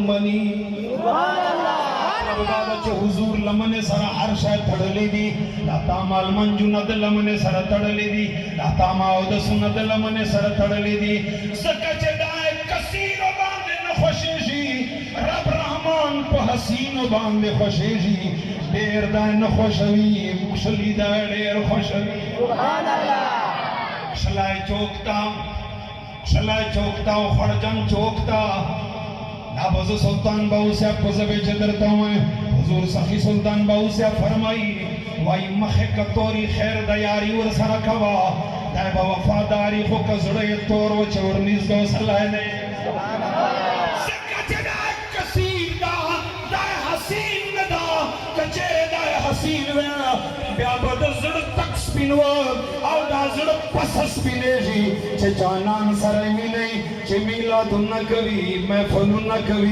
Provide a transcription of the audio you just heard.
मंगी हुजूर लमने सरा हर शय तड़ले दी दाता माल मंजू नद लमने सरा तड़ले दी दाता माउद सुनद लमने सरा तड़ले दी सकच दाए कसीनो बांधे न खुशेजी रब रहमान को हसीनो बांधे खुशेजी देर दाए न खुशवी मुशली दाए देर खुशवी सुभान अल्लाह शलाय चौकता खड़जन चौकता नाबज़ सुल्तान बाऊ से पज़बे जदरता हूँ हुजूर सखी सुल्तान बाऊ से फरमाई वाई मखे कतोरी खैर दयारी और सरा कवा दाए बा वफादारी को कज़ड़े तोर व चवरनीज़ दो सलाह ने सकच दाए कसीर दाए हसीन दा कचेरे दाए हसीन वेना ब्याबद जड़ तक स्पिनवा और दा जड़ पसस पिनेजी चे जानान सराय मिले चे मिला दुन्ना कवी मैं फनुन्ना कवी